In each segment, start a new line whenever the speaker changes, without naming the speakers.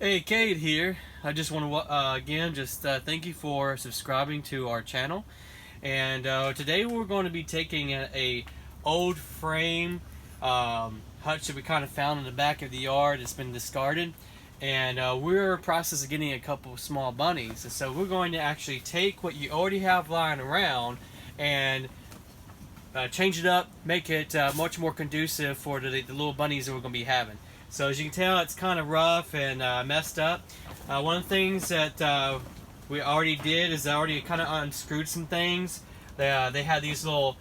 Hey, Cade here. I just want to again just thank you for subscribing to our channel. And today we're going to be taking a old frame hutch that we kind of found in the back of the yard. It's been discarded, and we're in the process of getting a couple of small bunnies. And so we're going to actually take what you already have lying around and change it up, make it much more conducive for the little bunnies that we're going to be having. So as you can tell, it's kind of rough and messed up. One of the things that we already did is I already kind of unscrewed some things. They had these little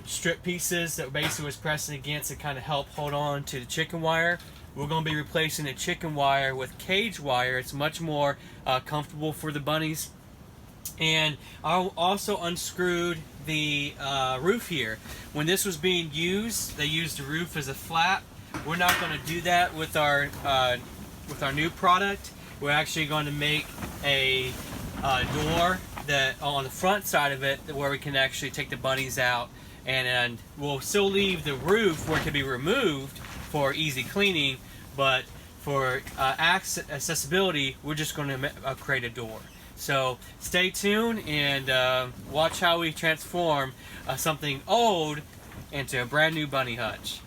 strip pieces that basically was pressing against to kind of help hold on to the chicken wire. We're going to be replacing the chicken wire with cage wire. It's much more comfortable for the bunnies. And I also unscrewed the roof here. When this was being used, they used the roof as a flap. We're not going to do that with our new product. We're actually going to make a door that on the front side of it where we can actually take the bunnies out, and we'll still leave the roof where it can be removed for easy cleaning, but for accessibility, we're just going to create a door. So stay tuned and watch how we transform something old into a brand new bunny hutch.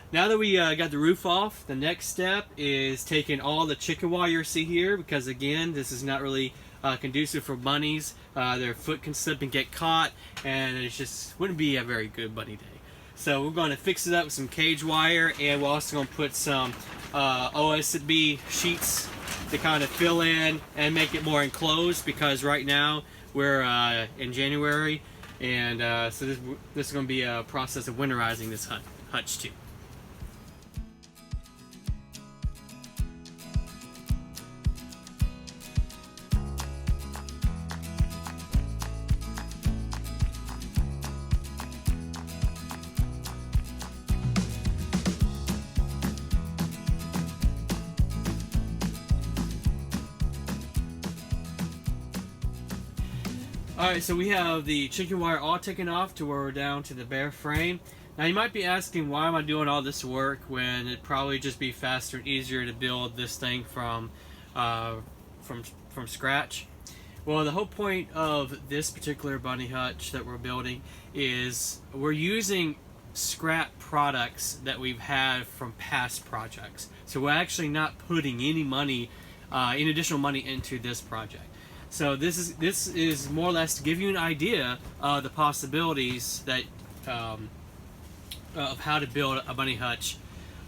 Now that we got the roof off, the next step is taking all the chicken wire you see here, because again, this is not really conducive for bunnies. Their foot can slip and get caught, and it just wouldn't be a very good bunny day. So we're going to fix it up with some cage wire, and we're also going to put some OSB sheets to kind of fill in and make it more enclosed, because right now we're in January, and so this is going to be a process of winterizing this hutch too. Alright, so we have the chicken wire all taken off to where we're down to the bare frame. Now you might be asking, why am I doing all this work when it'd probably just be faster and easier to build this thing from scratch? Well, the whole point of this particular bunny hutch that we're building is we're using scrap products that we've had from past projects. So we're actually not putting any money, any additional money into this project. So this is more or less to give you an idea of the possibilities that of how to build a bunny hutch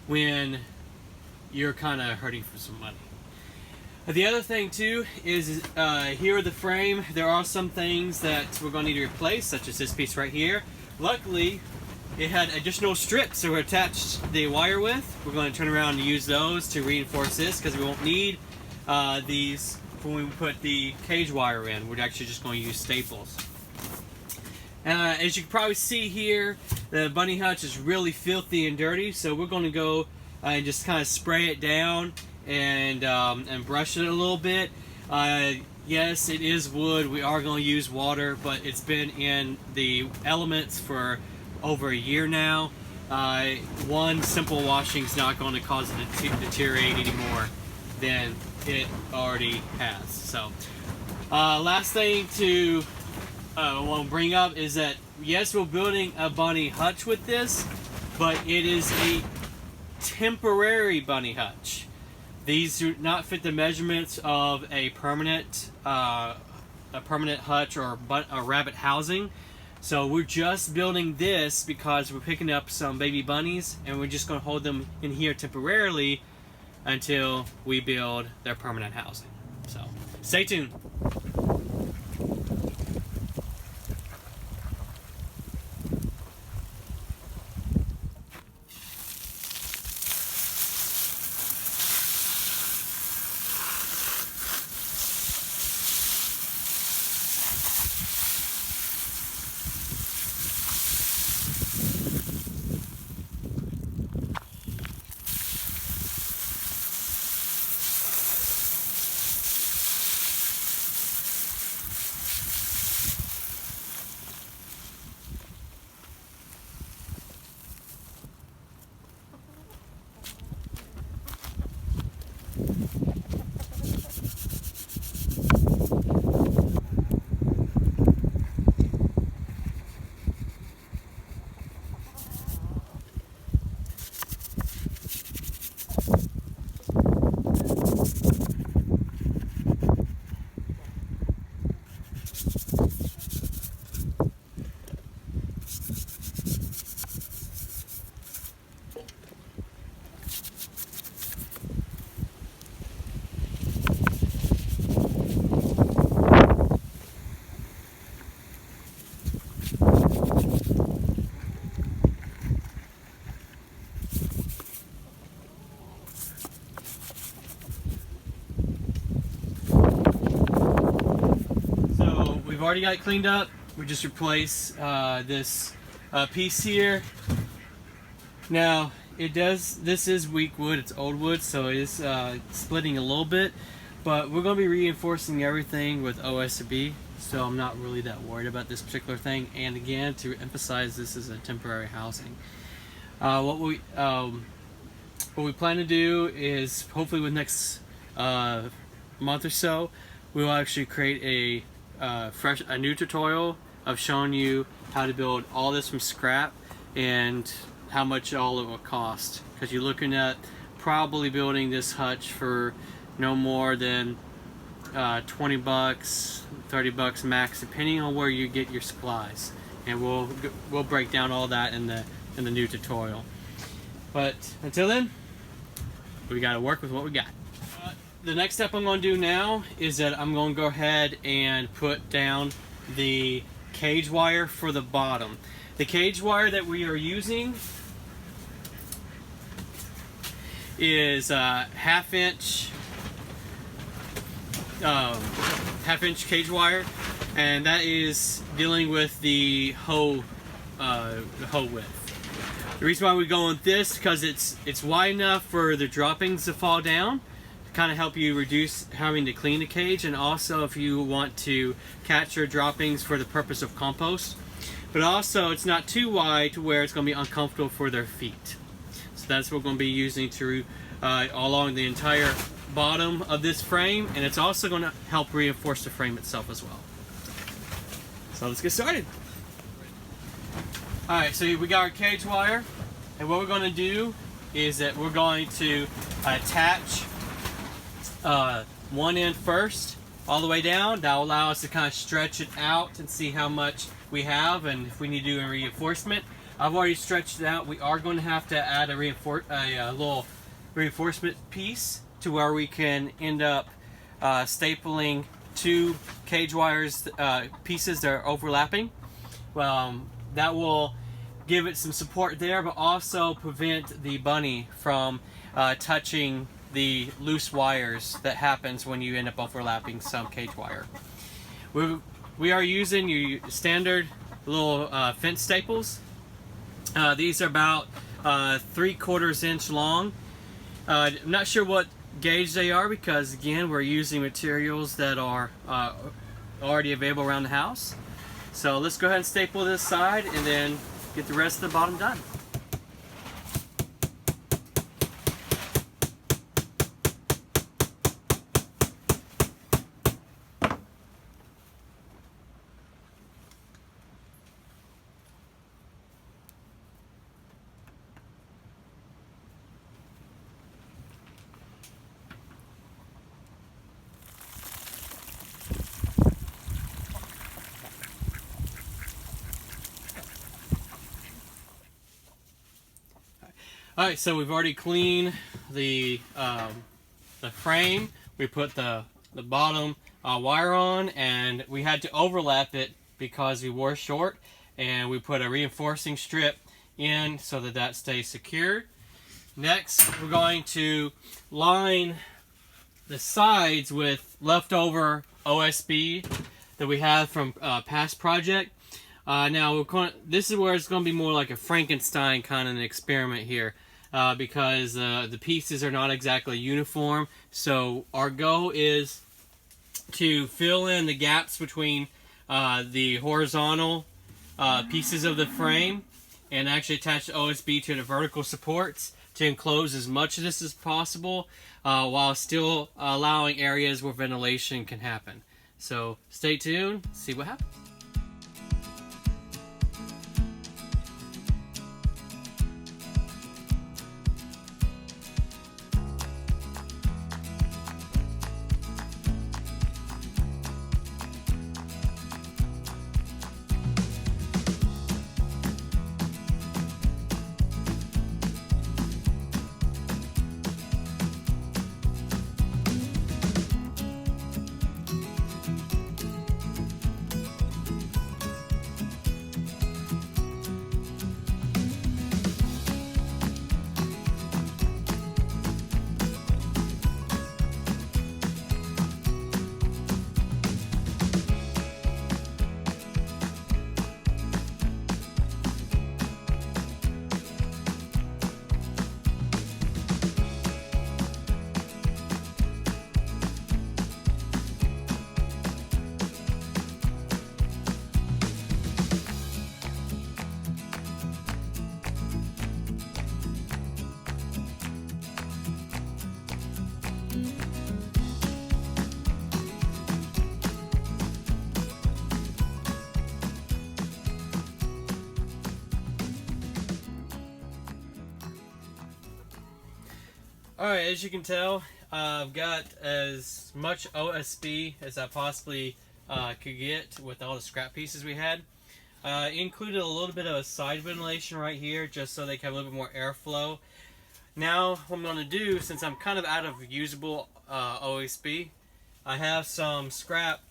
when you're kind of hurting for some money. The other thing too is here at the frame, there are some things that we're going to need to replace, such as this piece right here. Luckily, it had additional strips that were attached the wire with. We're going to turn around and use those to reinforce this, because we won't need these when we put the cage wire in. We're actually just going to use staples. As you can probably see here, the bunny hutch is really filthy and dirty, so we're going to go and just kind of spray it down and brush it a little bit. Yes, it is wood. We are going to use water, but it's been in the elements for over a year now. One simple washing is not going to cause it to deteriorate any more than it already has. So last thing to want to bring up is that yes, we're building a bunny hutch with this, but it is a temporary bunny hutch. These do not fit the measurements of a permanent hutch or a rabbit housing. So we're just building this because we're picking up some baby bunnies, and we're just going to hold them in here temporarily until we build their permanent housing. So stay tuned. we've already got it cleaned up. We just replace this piece here. Now this is weak wood, it's old wood, so it is splitting a little bit, but we're going to be reinforcing everything with OSB, so I'm not really that worried about this particular thing. And again, to emphasize, this is a temporary housing. What we plan to do is, hopefully with next month or so, we will actually create a new tutorial of showing you how to build all this from scrap and how much all it will cost, because you're looking at probably building this hutch for no more than 20 bucks, 30 bucks max, depending on where you get your supplies. And we'll break down all that in the new tutorial. But until then, we got to work with what we got. The next step I'm going to do now is that I'm going to go ahead and put down the cage wire for the bottom. The cage wire that we are using is half-inch cage wire, and that is dealing with the hoe width. The reason why we go on this, because it's wide enough for the droppings to fall down, to kind of help you reduce having to clean the cage, and also if you want to capture droppings for the purpose of compost. But also it's not too wide to where it's going to be uncomfortable for their feet. So that's what we're going to be using to along the entire bottom of this frame, and it's also going to help reinforce the frame itself as well. So let's get started. Alright, so we got our cage wire, and what we're going to do is that we're going to attach one end first all the way down. That will allow us to kind of stretch it out and see how much we have, and if we need to do a reinforcement. I've already stretched it out. We are going to have to add a little reinforcement piece to where we can end up stapling two cage wires pieces that are overlapping. That will give it some support there, but also prevent the bunny from touching the loose wires that happens when you end up overlapping some cage wire. We are using your standard little fence staples. These are about 3/4 inch long. I'm not sure what gauge they are, because again, we're using materials that are already available around the house. So let's go ahead and staple this side and then get the rest of the bottom done. Alright, so we've already cleaned the frame. We put the bottom wire on, and we had to overlap it because we were short, and we put a reinforcing strip in so that stays secure. Next, we're going to line the sides with leftover OSB that we have from past project. Now, this is where it's going to be more like a Frankenstein kind of an experiment here. Because the pieces are not exactly uniform. So our goal is to fill in the gaps between the horizontal pieces of the frame and actually attach the OSB to the vertical supports to enclose as much of this as possible while still allowing areas where ventilation can happen. So stay tuned, see what happens. Alright, as you can tell, I've got as much OSB as I possibly could get with all the scrap pieces we had. Included a little bit of a side ventilation right here just so they can have a little bit more airflow. Now what I'm going to do, since I'm kind of out of usable OSB, I have some scrap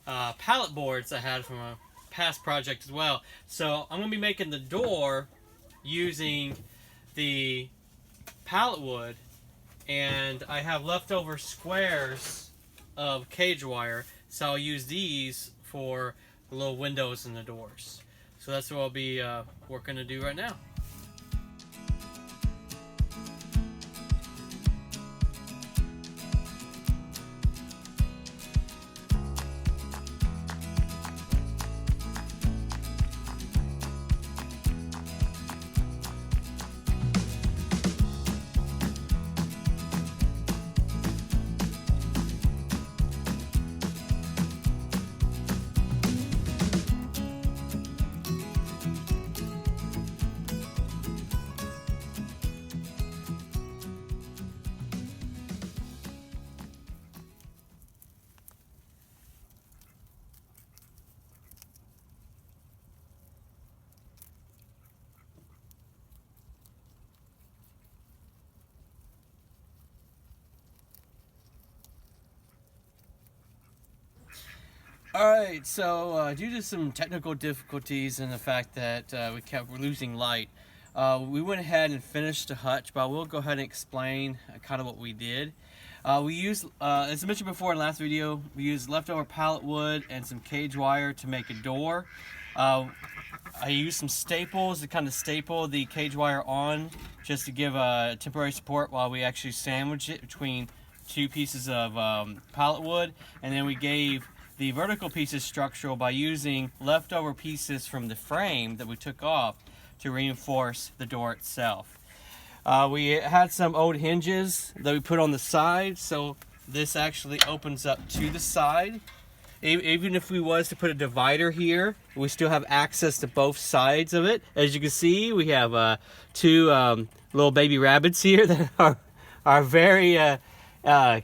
pallet boards I had from a past project as well. So I'm going to be making the door using the pallet wood, and I have leftover squares of cage wire, so I'll use these for the little windows in the doors. So that's what I'll be working to do right now. Alright, so due to some technical difficulties and the fact that we kept losing light, we went ahead and finished the hutch, but I will go ahead and explain kind of what we did. We used, as I mentioned before in the last video, we used leftover pallet wood and some cage wire to make a door. I used some staples to kind of staple the cage wire on just to give temporary support while we actually sandwiched it between two pieces of pallet wood, and then we gave the vertical pieces structural by using leftover pieces from the frame that we took off to reinforce the door itself. We had some old hinges that we put on the side, so this actually opens up to the side. Even if we was to put a divider here, we still have access to both sides of it. As you can see, we have two little baby rabbits here that are very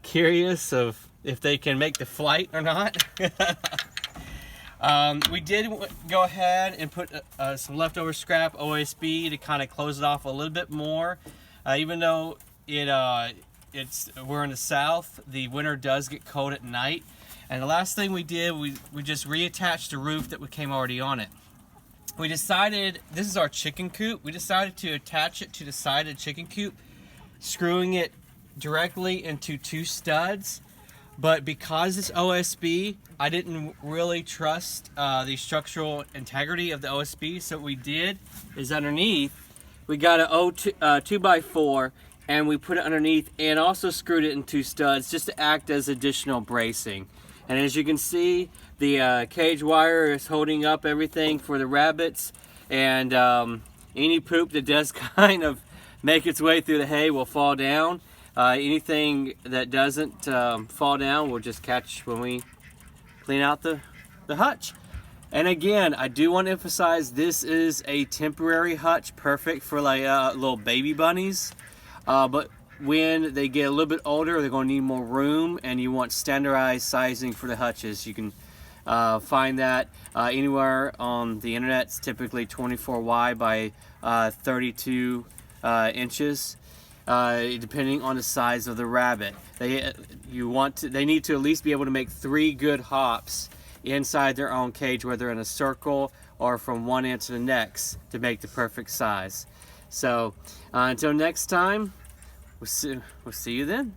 curious of if they can make the flight or not. We did go ahead and put some leftover scrap OSB to kind of close it off a little bit more. Even though we're in the south, the winter does get cold at night. And the last thing we did, we just reattached the roof that came already on it. We decided, this is our chicken coop, we decided to attach it to the side of the chicken coop, screwing it directly into two studs. But because it's OSB, I didn't really trust the structural integrity of the OSB. So what we did is underneath, we got a 2x4 and we put it underneath and also screwed it in two studs just to act as additional bracing. And as you can see, the cage wire is holding up everything for the rabbits, and any poop that does kind of make its way through the hay will fall down. Anything that doesn't fall down we'll just catch when we clean out the hutch. And again, I do want to emphasize this is a temporary hutch, perfect for like little baby bunnies. But when they get a little bit older, they're going to need more room, and you want standardized sizing for the hutches. You can find that anywhere on the internet. It's typically 24 wide by 32 inches. Depending on the size of the rabbit. They need to at least be able to make 3 good hops inside their own cage, whether in a circle or from one end to the next, to make the perfect size. So until next time, we'll see you then.